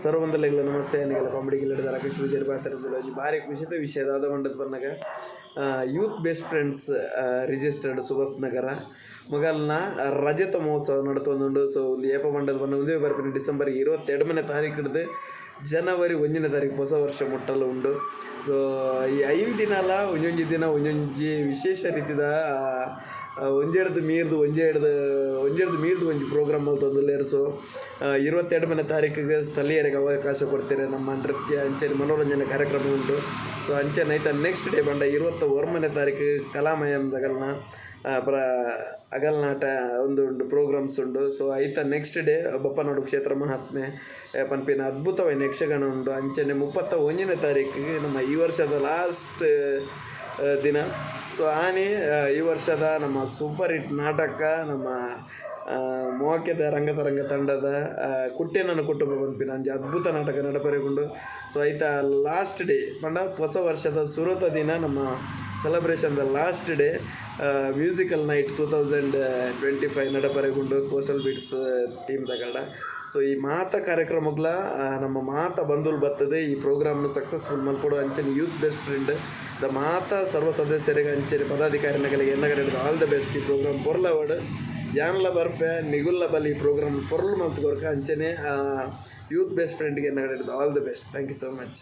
ಸರ್ವಂದಲೆಗಳ ನಮಸ್ತೆ ಏನಿಗೆಲ್ಲ ಕಾಮಿಡಿಗೆ ರಾಕೇಶ್ ವಿಜಯ್ ಬಾತಿರೋದಿಲ್ಲ ಒಂದು ಭಾರಿ ಖುಷಿದ ವಿಷಯ ಅದ ಬಂಡದ ಬಂದಾಗ youth best friends registered Subhas Nagar ಮೊಗಲ್ನ ರಜತ ಮಹೋತ್ಸವ ನಡತೊಂದುಂಡು. ಸೊ ಒಂದು ಏಪ ಮಂಡದ ಬಣ್ಣ ಒಂದೇ ಬರ್ಪಿನ ಡಿಸೆಂಬರ್ 22ನೇ ತಾರೀಕು ಹಿಡಿದು ಜನವರಿ 1ನೇ ತಾರೀಕು ಹೊಸ ವರ್ಷ ಮುಟ್ಟಲು ಉಂಡು. ಸೊ ಈ 5 ದಿನ ಒಂದೊಂದು ದಿನ ಒಂದೊಂದು ವಿಶೇಷ ರೀತಿದ ಒಂಜೆಡ್ದು ಮೀರ್ದು ಒಂಜಿ ಪ್ರೋಗ್ರಾಮ್ ಮಲ್ತೊಂದುಲ್ಲೇರು. ಸೊ 22ನೇ ತಾರೀಕಿಗೆ ಸ್ಥಳೀಯರಿಗೆ ಅವಕಾಶ ಕೊಡ್ತಾರೆ. ನಮ್ಮ ನೃತ್ಯ ಅಂಚನೆ ಮನೋರಂಜನೆ ಕಾರ್ಯಕ್ರಮ ಉಂಟು. ಸೊ ಅಂಚನೆ ಐತ ನೆಕ್ಸ್ಟ್ ಡೇ ಬಂಡ 21ನೇ ತಾರೀಕು ಕಲಾಮಯಂದಗಲ್ನ ಅಗಲ್ನಾಟ ಒಂದು ಪ್ರೋಗ್ರಾಮ್ಸ್ ಉಂಡು. ಸೊ ಐತ ನೆಕ್ಸ್ಟ್ ಡೇ ಬಪ್ಪನಾಡು ಕ್ಷೇತ್ರ ಮಹಾತ್ಮೆ ಪನ್ಪಿನ ಅದ್ಭುತವಾದ ಯಕ್ಷಗಾನ ಉಂಟು. ಅಂಚನೆ 31ನೇ ತಾರೀಕಿಗೆ ನಮ್ಮ ಈ ವರ್ಷದ ಲಾಸ್ಟ್ ದಿನ. ಸೊ ಆನೆ ಈ ವರ್ಷದ ನಮ್ಮ ಸೂಪರ್ ಹಿಟ್ ನಾಟಕ ನಮ್ಮ ಮೋಕೆದ ರಂಗತರಂಗ ತಂಡದ ಕುಟ್ಟೆನನ್ನು ಕುಟುಂಬ ಪನ್ಪಿನ ಅಂಚೆ ಅದ್ಭುತ ನಾಟಕ ನಡಪರೆಗೊಂಡು. ಸೊ ಐತ ಲಾಸ್ಟ್ ಡೇ ಪಂಡ ಹೊಸ ವರ್ಷದ ಸುರತ ದಿನ ನಮ್ಮ ಸೆಲೆಬ್ರೇಷನ್ದ ಲಾಸ್ಟ್ ಡೇ ಮ್ಯೂಸಿಕಲ್ ನೈಟ್ 2025 ನಡಪರೆಗೊಂಡು ಕೋಸ್ಟಲ್ ಬೀಟ್ಸ್ ಟೀಮ್ ತಗೊಂಡ. ಸೊ ಈ ಮಾತ ಕಾರ್ಯಕ್ರಮಗಳ ನಮ್ಮ ಮಾತ ಬಂಧುಲ್ ಬರ್ತದೆ. ಈ ಪ್ರೋಗ್ರಾಮ್ನು ಸಕ್ಸಸ್ಫುಲ್ ಮಲ್ಪಡು ಅಂಚನೆ ಯೂತ್ ಬೆಸ್ಟ್ ಫ್ರೆಂಡ್ ದ ಮಾತ ಸರ್ವ ಸದಸ್ಯರಿಗೆ ಅಂಚನೆ ಪದಾಧಿಕಾರಿಗಳಿಗೆ ಎನ್ನಗಡೆ ಆಲ್ ದ ಬೆಸ್ಟ್. ಈ ಪ್ರೋಗ್ರಾಮ್ ಪೊರ್ಲವಡ್ ಯಾನ್ಲ ಬರ್ಪೆ ನಿಗುಲ್ಲ ಬಲ್ಲಿ ಈ ಪ್ರೋಗ್ರಾಮ್ ಪೊರ್ಲು ಮಲ್ತುಕೊರ್ಕ ಅಂಚನೆ ಯೂತ್ ಬೆಸ್ಟ್ ಫ್ರೆಂಡ್ಗೆ ಎನ್ನಗಡೆ all the best. Thank you so much.